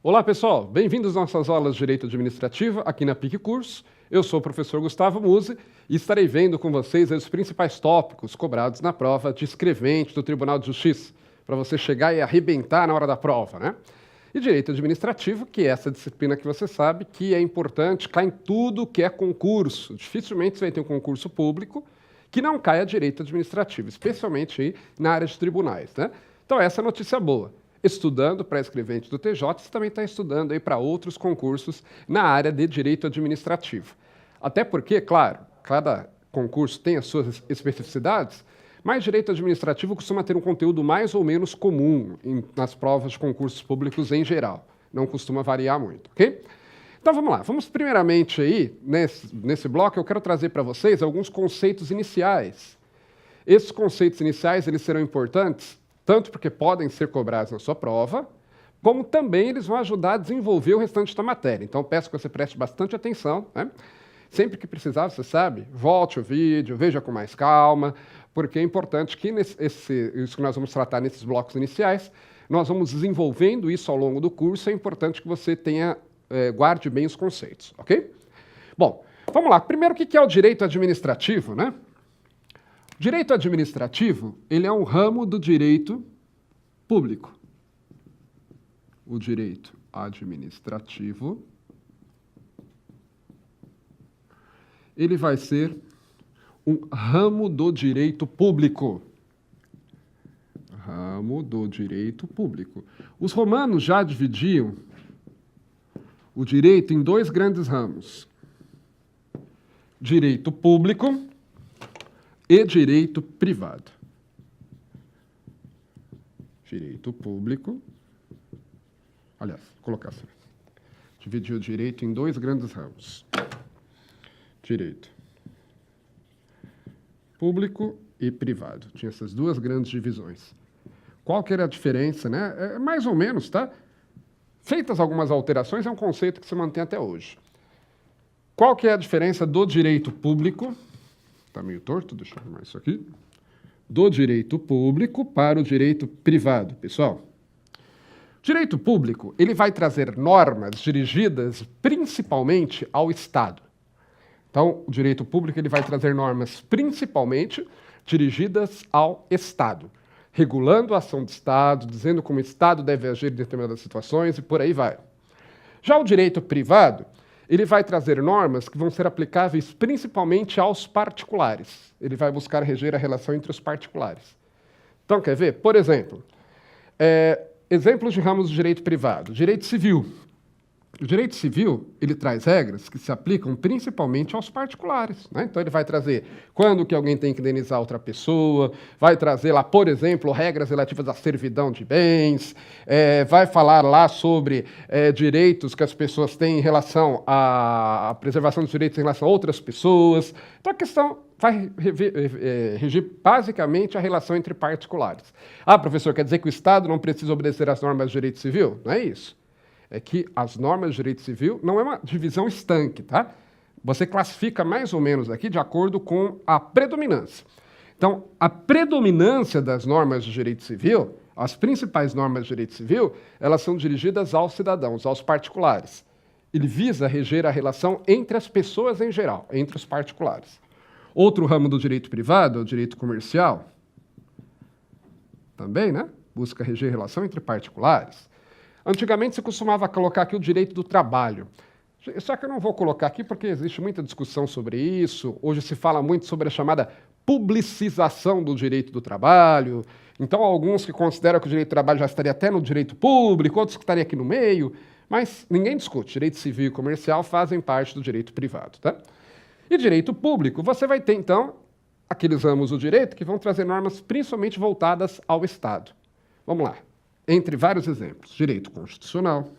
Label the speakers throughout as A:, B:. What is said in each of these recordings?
A: Olá, pessoal! Bem-vindos às nossas aulas de Direito Administrativo aqui na PIC Curso. Eu sou o professor Gustavo Musi e estarei vendo com vocês os principais tópicos cobrados na prova de escrevente do Tribunal de Justiça, para você chegar e arrebentar na hora da prova, né? E Direito Administrativo, que é essa disciplina que você sabe que é importante, cai em tudo que é concurso. Dificilmente você vai ter um concurso público que não caia Direito Administrativo, especialmente aí na área de tribunais, né? Então, essa é a notícia boa. Estudando para escrevente do TJ, você também está estudando aí para outros concursos na área de Direito Administrativo. Até porque, claro, cada concurso tem as suas especificidades, mas Direito Administrativo costuma ter um conteúdo mais ou menos comum nas provas de concursos públicos em geral. Não costuma variar muito, ok? Então vamos lá. Vamos primeiramente aí, nesse bloco, eu quero trazer para vocês alguns conceitos iniciais. Esses conceitos iniciais, eles serão importantes tanto porque podem ser cobrados na sua prova, como também eles vão ajudar a desenvolver o restante da matéria. Então, peço que você preste bastante atenção, né? Sempre que precisar, você sabe, volte o vídeo, veja com mais calma, porque é importante que isso que nós vamos tratar nesses blocos iniciais, nós vamos desenvolvendo isso ao longo do curso, é importante que você guarde bem os conceitos, ok? Bom, vamos lá. Primeiro, o que é o direito administrativo, né? Direito administrativo, ele é um ramo do direito público. O direito administrativo, ele vai ser um ramo do direito público. Ramo do direito público. Os romanos já dividiam o direito em dois grandes ramos. Direito público e direito privado. Direito público. Aliás, vou colocar assim. Dividir o direito em dois grandes ramos. Direito público e privado. Tinha essas duas grandes divisões. Qual que era a diferença, né? É mais ou menos, tá? Feitas algumas alterações, é um conceito que se mantém até hoje. Qual que é a diferença do direito público? Está meio torto, deixa eu arrumar isso aqui. Do direito público para o direito privado, pessoal. Direito público, ele vai trazer normas dirigidas principalmente ao Estado. Então, o direito público, ele vai trazer normas principalmente dirigidas ao Estado, regulando a ação do Estado, dizendo como o Estado deve agir em determinadas situações e por aí vai. Já o direito privado, ele vai trazer normas que vão ser aplicáveis principalmente aos particulares. Ele vai buscar reger a relação entre os particulares. Então, quer ver? Por exemplo, exemplos de ramos do direito privado. Direito civil. O direito civil, ele traz regras que se aplicam principalmente aos particulares, né? Então, ele vai trazer quando que alguém tem que indenizar outra pessoa, vai trazer lá, por exemplo, regras relativas à servidão de bens, vai falar lá sobre direitos que as pessoas têm em relação à preservação dos direitos em relação a outras pessoas. Então, a questão vai regir basicamente a relação entre particulares. Ah, professor, quer dizer que o Estado não precisa obedecer às normas do direito civil? Não é isso. É que as normas de direito civil não é uma divisão estanque, tá? Você classifica mais ou menos aqui de acordo com a predominância. Então, a predominância das normas de direito civil, as principais normas de direito civil, elas são dirigidas aos cidadãos, aos particulares. Ele visa reger a relação entre as pessoas em geral, entre os particulares. Outro ramo do direito privado é o direito comercial. Também, né? Busca reger a relação entre particulares. Antigamente se costumava colocar aqui o direito do trabalho. Só que eu não vou colocar aqui porque existe muita discussão sobre isso. Hoje se fala muito sobre a chamada publicização do direito do trabalho. Então, alguns que consideram que o direito do trabalho já estaria até no direito público, outros que estariam aqui no meio. Mas ninguém discute. Direito civil e comercial fazem parte do direito privado, tá? E direito público, você vai ter, então, aqueles ramos do direito que vão trazer normas principalmente voltadas ao Estado. Vamos lá. Entre vários exemplos, direito constitucional.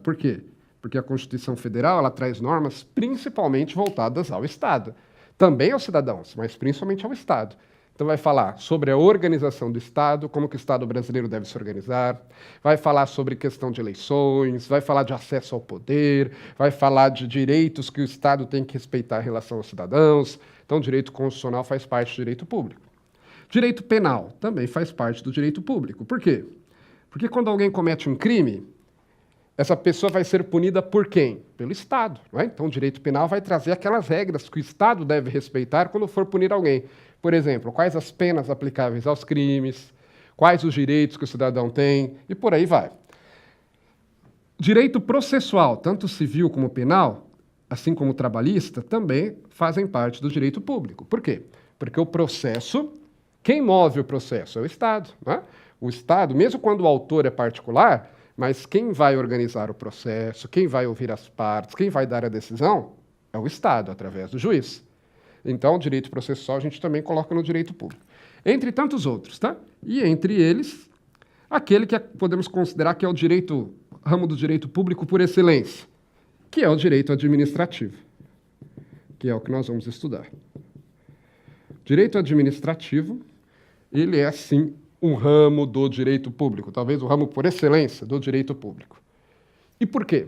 A: Por quê? Porque a Constituição Federal ela traz normas principalmente voltadas ao Estado. Também aos cidadãos, mas principalmente ao Estado. Então vai falar sobre a organização do Estado, como que o Estado brasileiro deve se organizar, vai falar sobre questão de eleições, vai falar de acesso ao poder, vai falar de direitos que o Estado tem que respeitar em relação aos cidadãos. Então, direito constitucional faz parte do direito público. Direito penal também faz parte do direito público. Por quê? Porque quando alguém comete um crime, essa pessoa vai ser punida por quem? Pelo Estado. Não é? Então, o direito penal vai trazer aquelas regras que o Estado deve respeitar quando for punir alguém. Por exemplo, quais as penas aplicáveis aos crimes, quais os direitos que o cidadão tem, e por aí vai. Direito processual, tanto civil como penal, assim como trabalhista, também fazem parte do direito público. Por quê? Porque o processo, quem move o processo é o Estado. Né? O Estado, mesmo quando o autor é particular, mas quem vai organizar o processo, quem vai ouvir as partes, quem vai dar a decisão, é o Estado, através do juiz. Então, o direito processual a gente também coloca no direito público. Entre tantos outros, tá? E entre eles, aquele que podemos considerar que é o ramo do direito público por excelência, que é o direito administrativo, que é o que nós vamos estudar. Direito administrativo, ele é, sim, um ramo do direito público, talvez o ramo por excelência do direito público. E por quê?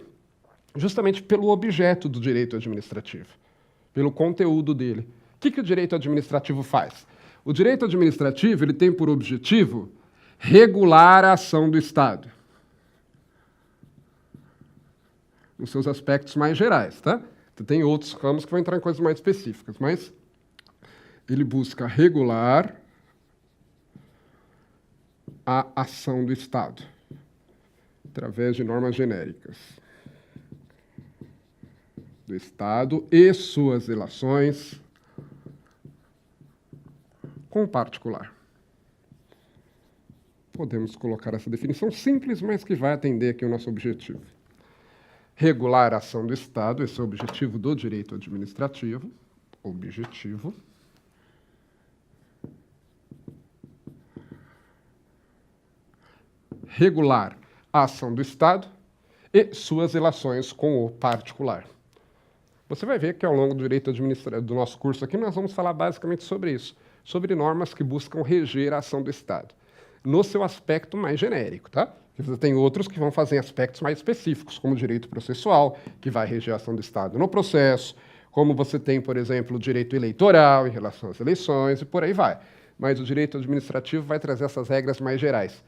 A: Justamente pelo objeto do direito administrativo, pelo conteúdo dele. O que o direito administrativo faz? O direito administrativo ele tem por objetivo regular a ação do Estado, nos seus aspectos mais gerais, tá? Tem outros ramos que vão entrar em coisas mais específicas, mas ele busca regular a ação do Estado, através de normas genéricas do Estado e suas relações com o particular. Podemos colocar essa definição simples, mas que vai atender aqui o nosso objetivo. Regular a ação do Estado, esse é o objetivo do direito administrativo. Objetivo. Regular a ação do Estado e suas relações com o particular. Você vai ver que ao longo do direito administrativo do nosso curso aqui nós vamos falar basicamente sobre isso, sobre normas que buscam reger a ação do Estado, no seu aspecto mais genérico, tá? Você tem outros que vão fazer aspectos mais específicos, como o direito processual, que vai reger a ação do Estado no processo, como você tem, por exemplo, o direito eleitoral em relação às eleições e por aí vai. Mas o direito administrativo vai trazer essas regras mais gerais.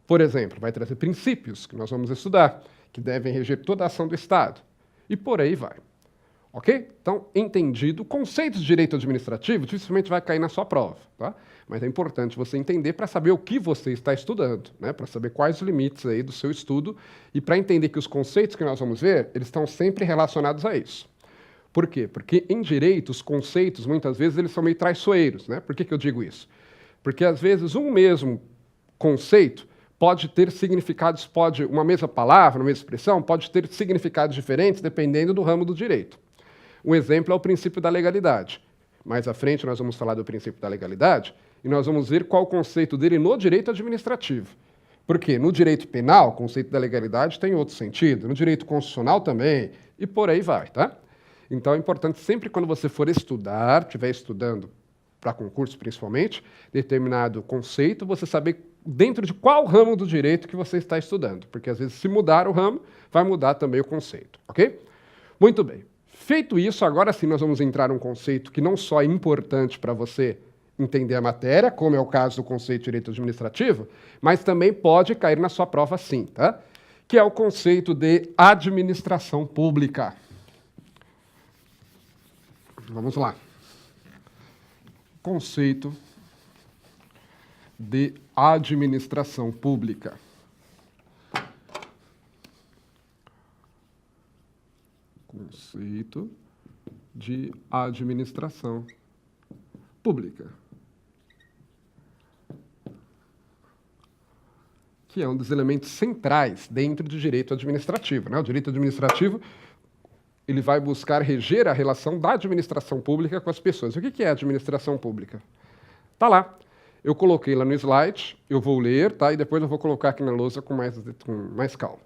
A: Por exemplo, vai trazer princípios que nós vamos estudar, que devem reger toda a ação do Estado. E por aí vai. Ok? Então, entendido, conceitos de direito administrativo dificilmente vai cair na sua prova, tá? Mas é importante você entender para saber o que você está estudando, né? Para saber quais os limites aí do seu estudo e para entender que os conceitos que nós vamos ver, eles estão sempre relacionados a isso. Por quê? Porque em direito, os conceitos, muitas vezes, eles são meio traiçoeiros, né? Por que eu digo isso? Porque, às vezes, um mesmo conceito pode ter significados, uma mesma palavra, uma mesma expressão, pode ter significados diferentes dependendo do ramo do direito. Um exemplo é o princípio da legalidade. Mais à frente nós vamos falar do princípio da legalidade e nós vamos ver qual o conceito dele no direito administrativo. Porque no direito penal, o conceito da legalidade tem outro sentido, no direito constitucional também, e por aí vai, tá? Então é importante sempre quando você for estudar, estiver estudando para concurso principalmente, determinado conceito, você saber dentro de qual ramo do direito que você está estudando, porque às vezes se mudar o ramo, vai mudar também o conceito, ok? Muito bem. Feito isso, agora sim nós vamos entrar num conceito que não só é importante para você entender a matéria, como é o caso do conceito de direito administrativo, mas também pode cair na sua prova sim, tá? Que é o conceito de administração pública. Vamos lá. Conceito de administração pública. Conceito de administração pública. Que é um dos elementos centrais dentro do direito administrativo, né? O direito administrativo ele vai buscar reger a relação da administração pública com as pessoas. O que é administração pública? Está lá. Eu coloquei lá no slide, eu vou ler, tá? E depois eu vou colocar aqui na lousa com mais calma.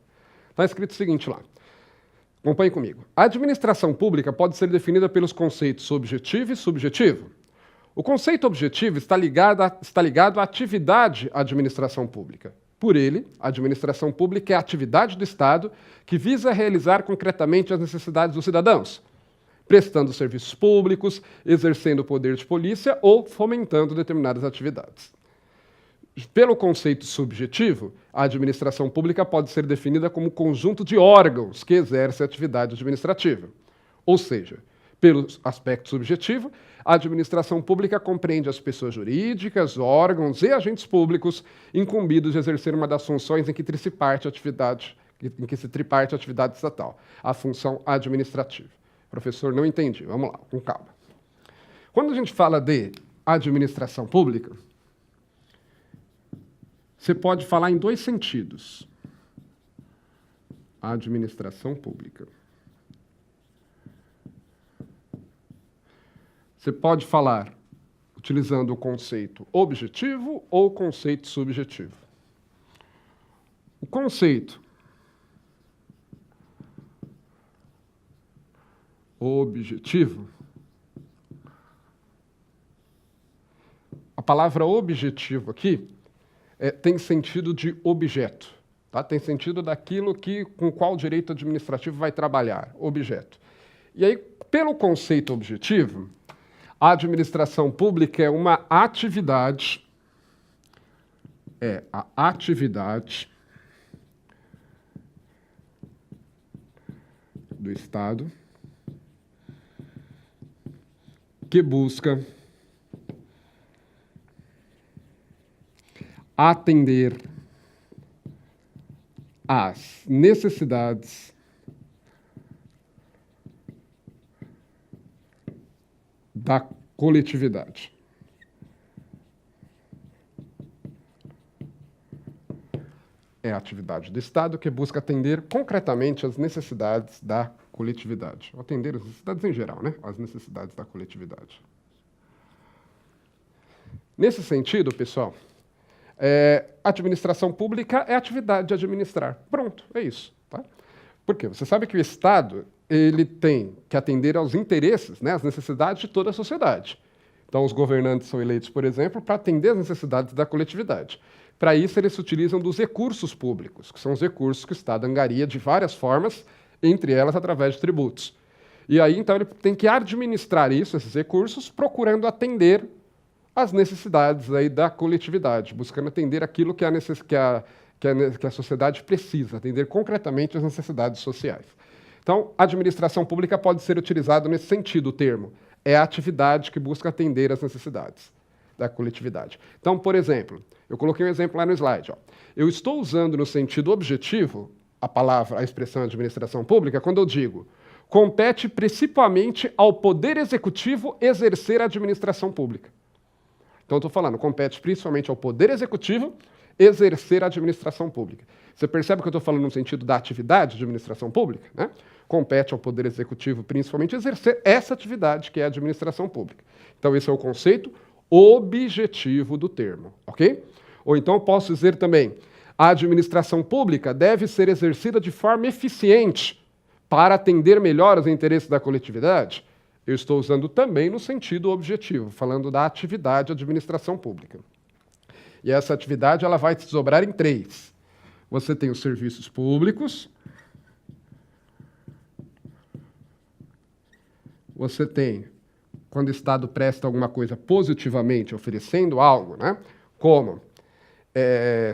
A: Está escrito o seguinte lá. Acompanhe comigo. A administração pública pode ser definida pelos conceitos objetivo e subjetivo. O conceito objetivo está ligado à atividade administração pública. Por ele, a administração pública é a atividade do Estado que visa realizar concretamente as necessidades dos cidadãos, prestando serviços públicos, exercendo o poder de polícia ou fomentando determinadas atividades. Pelo conceito subjetivo, a administração pública pode ser definida como conjunto de órgãos que exercem atividade administrativa. Ou seja, pelo aspecto subjetivo, a administração pública compreende as pessoas jurídicas, órgãos e agentes públicos incumbidos de exercer uma das funções em que se triparte a atividade estatal, a função administrativa. Professor, não entendi. Vamos lá, com calma. Quando a gente fala de administração pública, você pode falar em dois sentidos. Administração pública. Você pode falar utilizando o conceito objetivo ou o conceito subjetivo. O conceito objetivo, a palavra objetivo aqui tem sentido de objeto, tá? Tem sentido daquilo com qual o direito administrativo vai trabalhar, objeto. E aí, pelo conceito objetivo, a administração pública é uma atividade, a atividade do Estado que busca atender às necessidades da coletividade. É a atividade do Estado que busca atender concretamente às necessidades da coletividade. Atender as necessidades em geral, né? As necessidades da coletividade. Nesse sentido, pessoal, a administração pública é a atividade de administrar. Pronto, é isso. Tá? Por quê? Você sabe que o Estado ele tem que atender aos interesses, né, às necessidades de toda a sociedade. Então, os governantes são eleitos, por exemplo, para atender às necessidades da coletividade. Para isso, eles se utilizam dos recursos públicos, que são os recursos que o Estado angaria de várias formas, entre elas através de tributos. E aí, então, ele tem que administrar esses recursos, procurando atender às necessidades aí da coletividade, buscando atender aquilo que a sociedade precisa, atender concretamente às necessidades sociais. Então, a administração pública pode ser utilizada nesse sentido, o termo. É a atividade que busca atender às necessidades da coletividade. Então, por exemplo, eu coloquei um exemplo lá no slide. Ó. Eu estou usando no sentido objetivo a expressão administração pública quando eu digo compete principalmente ao Poder Executivo exercer a administração pública. Então, eu estou falando, compete principalmente ao Poder Executivo exercer a administração pública. Você percebe que eu estou falando no sentido da atividade de administração pública? Né? Compete ao Poder Executivo, principalmente, exercer essa atividade, que é a administração pública. Então, esse é o conceito objetivo do termo, ok? Ou então, eu posso dizer também, a administração pública deve ser exercida de forma eficiente para atender melhor os interesses da coletividade. Eu estou usando também no sentido objetivo, falando da atividade de administração pública. E essa atividade ela vai se desdobrar em três. Você tem os serviços públicos, você tem, quando o Estado presta alguma coisa positivamente, oferecendo algo, né? Como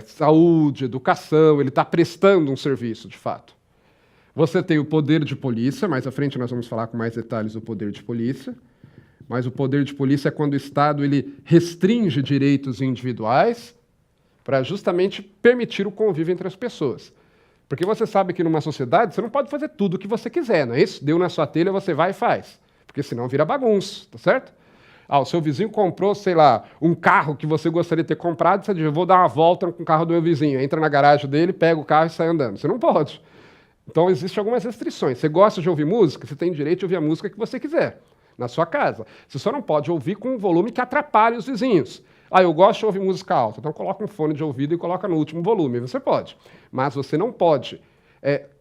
A: saúde, educação, ele está prestando um serviço, de fato. Você tem o poder de polícia, mais à frente nós vamos falar com mais detalhes do poder de polícia, mas o poder de polícia é quando o Estado ele restringe direitos individuais para justamente permitir o convívio entre as pessoas. Porque você sabe que numa sociedade você não pode fazer tudo o que você quiser, não é isso? Deu na sua telha, você vai e faz. Porque senão vira bagunça, tá certo? O seu vizinho comprou, sei lá, um carro que você gostaria de ter comprado, você diz, eu vou dar uma volta com o carro do meu vizinho. Entra na garagem dele, pega o carro e sai andando. Você não pode. Então, existem algumas restrições. Você gosta de ouvir música? Você tem direito de ouvir a música que você quiser, na sua casa. Você só não pode ouvir com um volume que atrapalhe os vizinhos. Eu gosto de ouvir música alta, então coloca um fone de ouvido e coloca no último volume. Você pode. Mas você não pode,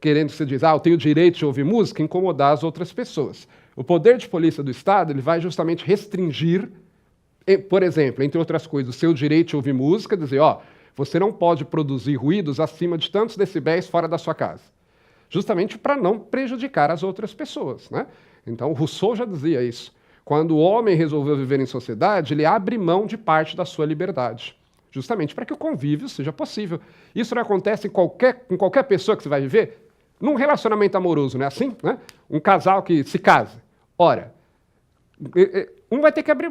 A: querendo que você diz, eu tenho direito de ouvir música, incomodar as outras pessoas. O poder de polícia do Estado ele vai justamente restringir, por exemplo, entre outras coisas, o seu direito de ouvir música, dizer, você não pode produzir ruídos acima de tantos decibéis fora da sua casa. Justamente para não prejudicar as outras pessoas, né? Então, Rousseau já dizia isso. Quando o homem resolveu viver em sociedade, ele abre mão de parte da sua liberdade. justamente para que o convívio seja possível. Isso não acontece com qualquer pessoa que você vai viver? Num relacionamento amoroso, não é assim? Né? Um casal que se casa. Ora,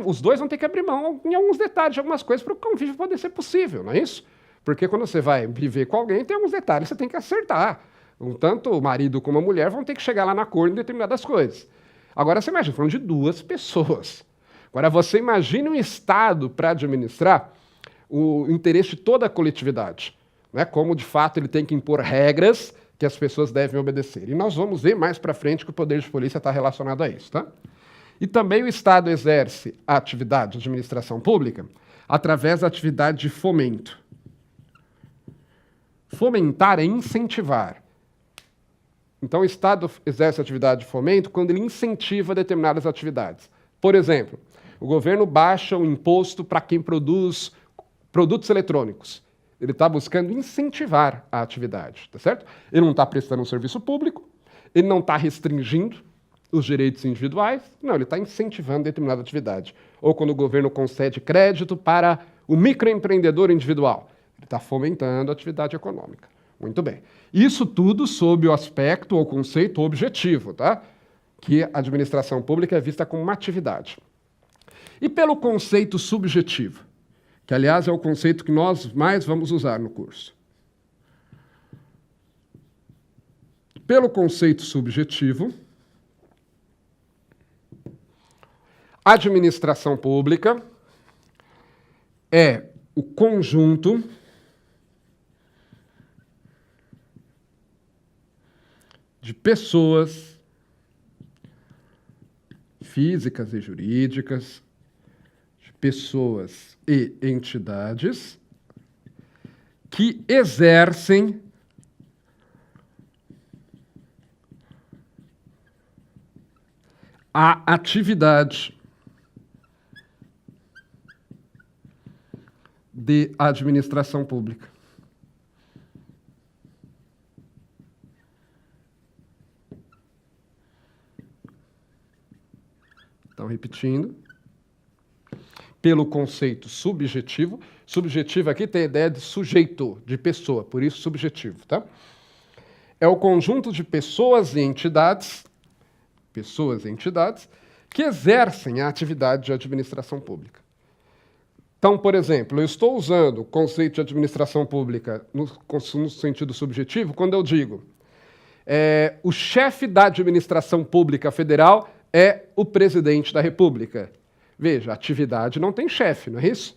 A: os dois vão ter que abrir mão em alguns detalhes, de algumas coisas, para o convívio poder ser possível, não é isso? Porque quando você vai viver com alguém, tem alguns detalhes que você tem que acertar. Tanto o marido como a mulher vão ter que chegar lá na acordo em determinadas coisas. Agora, você imagina, falando de duas pessoas. Agora, você imagina um Estado para administrar o interesse de toda a coletividade, né? Como, de fato, ele tem que impor regras que as pessoas devem obedecer. E nós vamos ver mais para frente que o poder de polícia está relacionado a isso, tá? E também o Estado exerce a atividade de administração pública através da atividade de fomento. Fomentar é incentivar. Então, o Estado exerce a atividade de fomento quando ele incentiva determinadas atividades. Por exemplo, o governo baixa o imposto para quem produz produtos eletrônicos. Ele está buscando incentivar a atividade, tá certo? Ele não está prestando um serviço público, ele não está restringindo os direitos individuais, não, ele está incentivando determinada atividade. Ou quando o governo concede crédito para o microempreendedor individual, ele está fomentando a atividade econômica. Muito bem. Isso tudo sob o aspecto ou conceito objetivo, tá? Que a administração pública é vista como uma atividade. E pelo conceito subjetivo, que, aliás, é o conceito que nós mais vamos usar no curso. Pelo conceito subjetivo, a administração pública é o conjunto de pessoas físicas e jurídicas, de pessoas e entidades que exercem a atividade de administração pública. Então, repetindo, pelo conceito subjetivo, subjetivo aqui tem a ideia de sujeito, de pessoa, por isso subjetivo, tá? É o conjunto de pessoas e entidades que exercem a atividade de administração pública. Então, por exemplo, eu estou usando o conceito de administração pública no sentido subjetivo quando eu digo o chefe da administração pública federal é o presidente da República. Veja, a atividade não tem chefe, não é isso?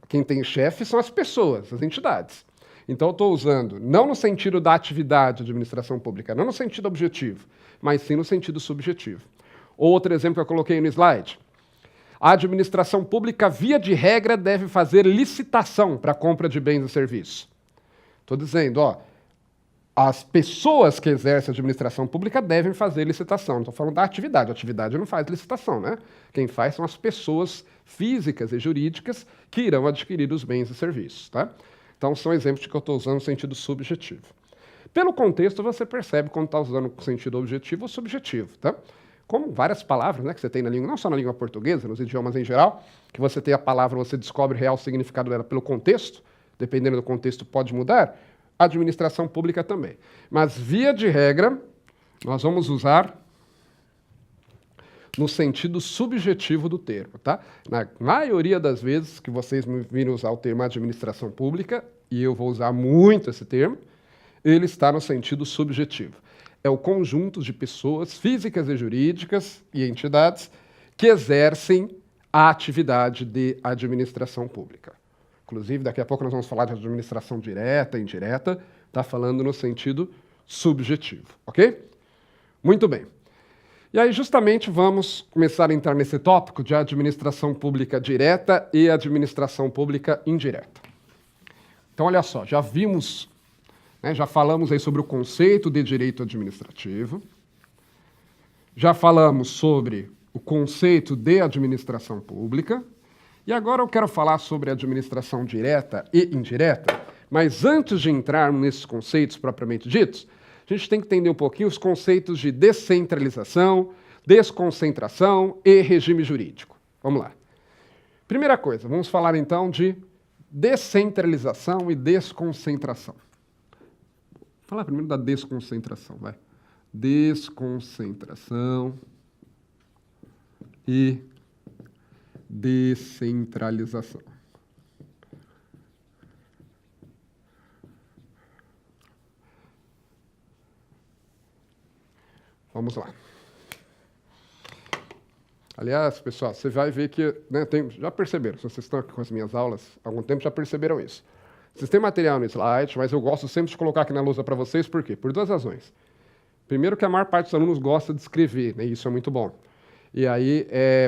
A: Quem tem chefe são as pessoas, as entidades. Então, eu estou usando não no sentido da atividade de administração pública, não no sentido objetivo, mas sim no sentido subjetivo. Outro exemplo que eu coloquei no slide. A administração pública, via de regra, deve fazer licitação para a compra de bens e serviços. Estou dizendo, as pessoas que exercem a administração pública devem fazer licitação. Não estou falando da atividade. A atividade não faz licitação, né? Quem faz são as pessoas físicas e jurídicas que irão adquirir os bens e serviços, tá? Então, são exemplos de que eu estou usando no sentido subjetivo. Pelo contexto, você percebe quando está usando o sentido objetivo ou subjetivo, tá? Como várias palavras, né, que você tem na língua, não só na língua portuguesa, nos idiomas em geral, que você tem a palavra, você descobre o real significado dela pelo contexto, dependendo do contexto pode mudar, a administração pública também. Mas, via de regra, nós vamos usar no sentido subjetivo do termo, tá? Na maioria das vezes que vocês me virem usar o termo administração pública, e eu vou usar muito esse termo, ele está no sentido subjetivo. É o conjunto de pessoas físicas e jurídicas e entidades que exercem a atividade de administração pública. Inclusive, daqui a pouco nós vamos falar de administração direta e indireta, está falando no sentido subjetivo, ok? Muito bem. E aí, justamente, vamos começar a entrar nesse tópico de administração pública direta e administração pública indireta. Então, olha só, já vimos... Já falamos aí sobre o conceito de direito administrativo, já falamos sobre o conceito de administração pública, e agora eu quero falar sobre administração direta e indireta, mas antes de entrarmos nesses conceitos propriamente ditos, a gente tem que entender um pouquinho os conceitos de descentralização, desconcentração e regime jurídico. Vamos lá. Primeira coisa, vamos falar então de Descentralização e desconcentração. Vou falar primeiro da desconcentração, vai. Desconcentração e descentralização. Vamos lá. Aliás, pessoal, você vai ver que, né, já perceberam, se vocês estão aqui com as minhas aulas há algum tempo, já perceberam isso. Vocês têm material no slide, mas eu gosto sempre de colocar aqui na lousa para vocês, por quê? Por duas razões. Primeiro que a maior parte dos alunos gosta de escrever, né, e isso é muito bom. E aí,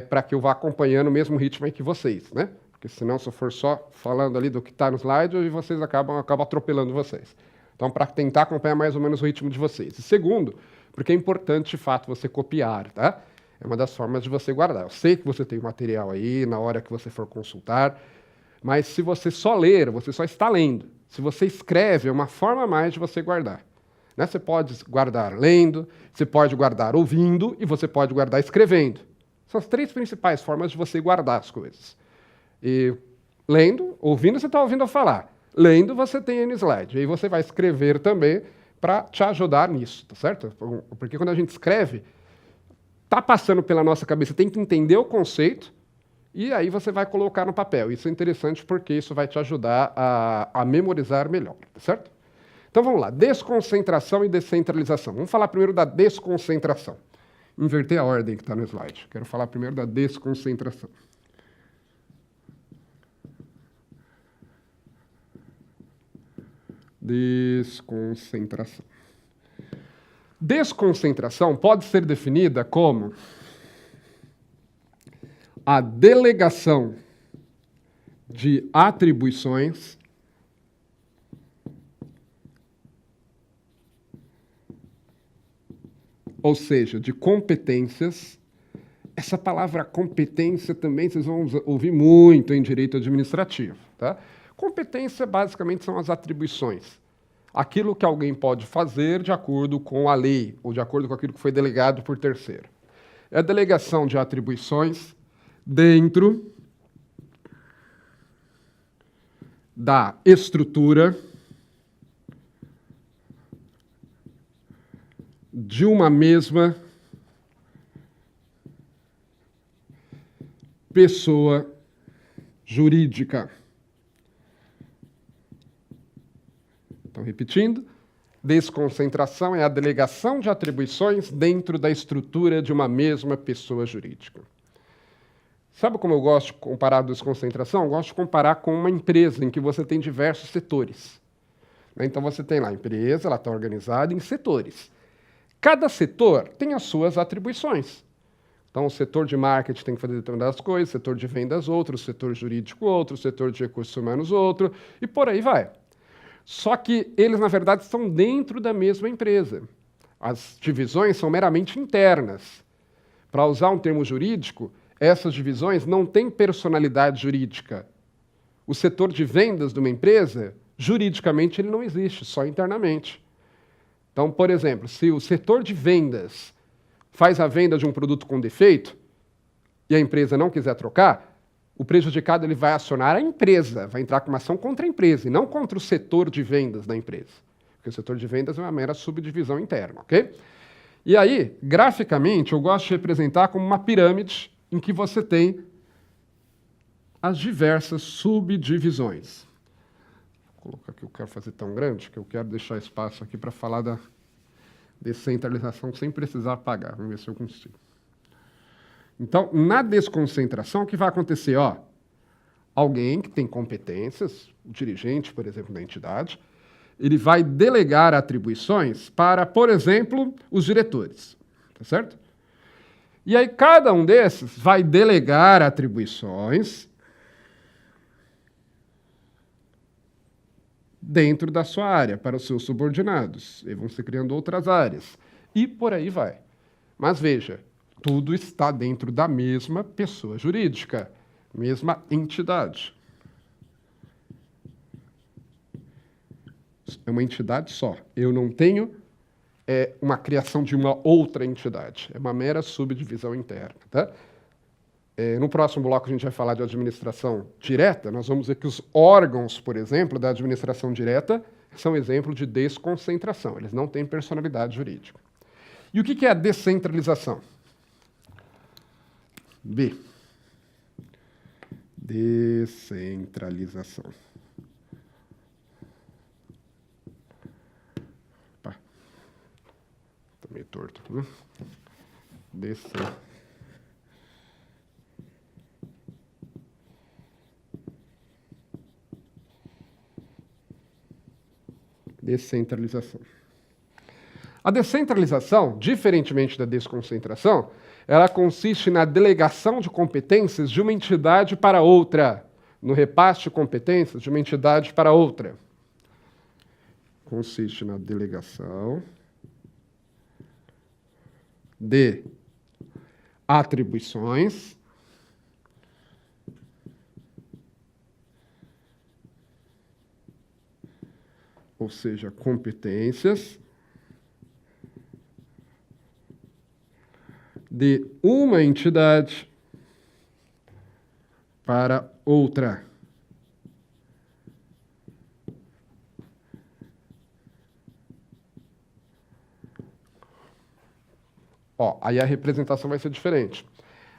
A: para que eu vá acompanhando o mesmo ritmo aí que vocês, né? Porque senão, se eu for só falando ali do que está no slide, vocês acabam atropelando vocês. Então, para tentar acompanhar mais ou menos o ritmo de vocês. E segundo, porque é importante, de fato, você copiar, tá? É uma das formas de você guardar. Eu sei que você tem o material aí, na hora que você for consultar, mas se você só ler, você só está lendo. Se você escreve, é uma forma a mais de você guardar. Né? Você pode guardar lendo, você pode guardar ouvindo e você pode guardar escrevendo. São as três principais formas de você guardar as coisas. E lendo, ouvindo, você está ouvindo eu falar. Lendo, você tem aí no slide. E aí você vai escrever também para te ajudar nisso, tá certo? Porque quando a gente escreve, está passando pela nossa cabeça, tem que entender o conceito e aí você vai colocar no papel. Isso é interessante porque isso vai te ajudar a memorizar melhor, tá certo? Então vamos lá, desconcentração e descentralização. Vamos falar primeiro da desconcentração. Inverter a ordem que está no slide. Quero falar primeiro da desconcentração. Desconcentração. Desconcentração pode ser definida como a delegação de atribuições ou seja, de competências. Essa palavra competência também vocês vão ouvir muito em direito administrativo, tá? Competência basicamente são as atribuições. Aquilo que alguém pode fazer de acordo com a lei, ou de acordo com aquilo que foi delegado por terceiro. É a delegação de atribuições dentro da estrutura de uma mesma pessoa jurídica. Então, repetindo, desconcentração é a delegação de atribuições dentro da estrutura de uma mesma pessoa jurídica. Sabe como eu gosto de comparar a desconcentração? Eu gosto de comparar com uma empresa em que você tem diversos setores. Então, você tem lá a empresa, ela está organizada em setores. Cada setor tem as suas atribuições. Então, o setor de marketing tem que fazer determinadas coisas, o setor de vendas outro, o setor jurídico outro, o setor de recursos humanos outro, e por aí vai. Só que eles, na verdade, estão dentro da mesma empresa. As divisões são meramente internas. Para usar um termo jurídico, essas divisões não têm personalidade jurídica. O setor de vendas de uma empresa, juridicamente, ele não existe, só internamente. Então, por exemplo, se o setor de vendas faz a venda de um produto com defeito e a empresa não quiser trocar, o prejudicado ele vai acionar a empresa, vai entrar com uma ação contra a empresa e não contra o setor de vendas da empresa. Porque o setor de vendas é uma mera subdivisão interna, ok? E aí, graficamente, eu gosto de representar como uma pirâmide em que você tem as diversas subdivisões. Vou colocar aqui, eu quero fazer tão grande que eu quero deixar espaço aqui para falar da descentralização sem precisar apagar. Vamos ver se eu consigo. Então, na desconcentração, o que vai acontecer? Ó, alguém que tem competências, o dirigente, por exemplo, da entidade, ele vai delegar atribuições para, por exemplo, os diretores, tá certo? E aí cada um desses vai delegar atribuições dentro da sua área, para os seus subordinados. E vão se criando outras áreas. E por aí vai. Mas veja, tudo está dentro da mesma pessoa jurídica, mesma entidade. É uma entidade só. Eu não tenho uma criação de uma outra entidade. É uma mera subdivisão interna, tá? No próximo bloco a gente vai falar de administração direta. Nós vamos ver que os órgãos, por exemplo, da administração direta são exemplo de desconcentração. Eles não têm personalidade jurídica. E o que é a descentralização? B. Descentralização. Opa. Tá meio torto, né? Descentralização. A descentralização, diferentemente da desconcentração, ela consiste na delegação de competências de uma entidade para outra, no repasse de competências de uma entidade para outra. Consiste na delegação de atribuições ou seja, competências de uma entidade para outra. Aí a representação vai ser diferente.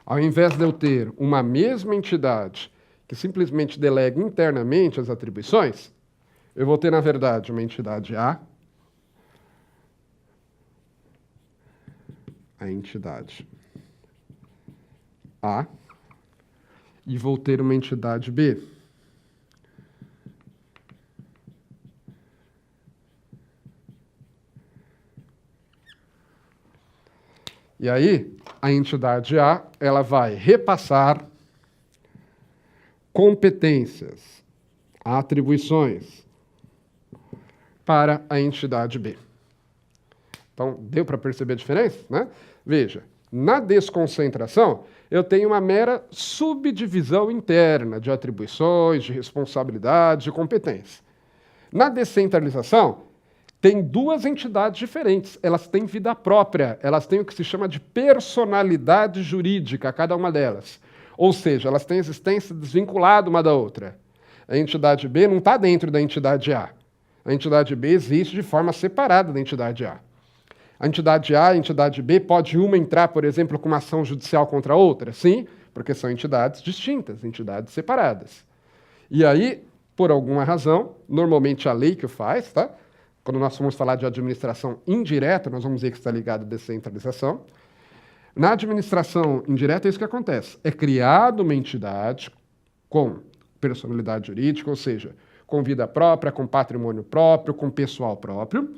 A: Ao invés de eu ter uma mesma entidade que simplesmente delega internamente as atribuições, eu vou ter, na verdade, uma entidade A, a entidade A, e vou ter uma entidade B. E aí, a entidade A, ela vai repassar competências, atribuições para a entidade B. Então, deu para perceber a diferença, né? Veja, na desconcentração, eu tenho uma mera subdivisão interna de atribuições, de responsabilidade, de competência. Na descentralização, tem duas entidades diferentes, elas têm vida própria, elas têm o que se chama de personalidade jurídica, cada uma delas. Ou seja, elas têm existência desvinculada uma da outra. A entidade B não está dentro da entidade A. A entidade B existe de forma separada da entidade A. A entidade A e a entidade B, pode uma entrar, por exemplo, com uma ação judicial contra a outra? Sim, porque são entidades distintas, entidades separadas. E aí, por alguma razão, normalmente a lei que o faz, tá? Quando nós vamos falar de administração indireta, nós vamos ver que está ligado à descentralização. Na administração indireta é isso que acontece. É criada uma entidade com personalidade jurídica, ou seja, com vida própria, com patrimônio próprio, com pessoal próprio.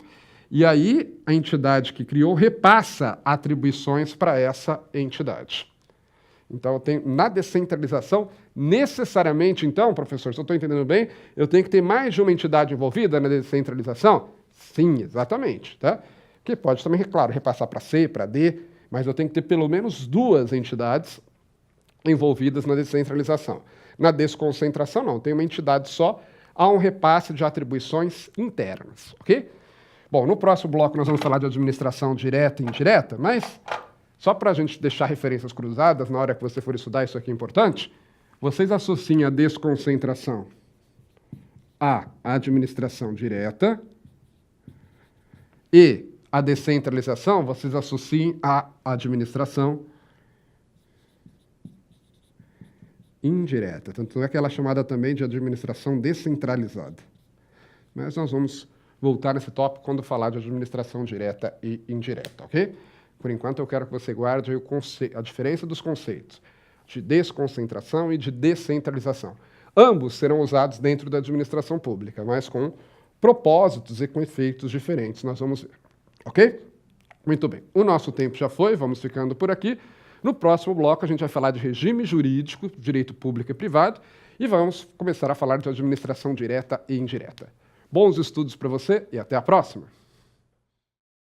A: E aí, a entidade que criou repassa atribuições para essa entidade. Então, eu tenho, na descentralização, necessariamente, então, professor, se eu estou entendendo bem, eu tenho que ter mais de uma entidade envolvida na descentralização? Sim, exatamente. Tá? Que pode também, claro, repassar para C, para D, mas eu tenho que ter pelo menos duas entidades envolvidas na descentralização. Na desconcentração, não, tem uma entidade só, há um repasse de atribuições internas, ok? Bom, no próximo bloco nós vamos falar de administração direta e indireta, mas só para a gente deixar referências cruzadas, na hora que você for estudar, isso aqui é importante, vocês associem a desconcentração à administração direta e a descentralização, vocês associem à administração indireta. Tanto é que ela é chamada também de administração descentralizada. Mas nós vamos voltar nesse tópico quando falar de administração direta e indireta, ok? Por enquanto, eu quero que você guarde a diferença dos conceitos de desconcentração e de descentralização. Ambos serão usados dentro da administração pública, mas com propósitos e com efeitos diferentes, nós vamos ver, ok? Muito bem, o nosso tempo já foi, vamos ficando por aqui. No próximo bloco, a gente vai falar de regime jurídico, direito público e privado, e vamos começar a falar de administração direta e indireta. Bons estudos para você e até a próxima!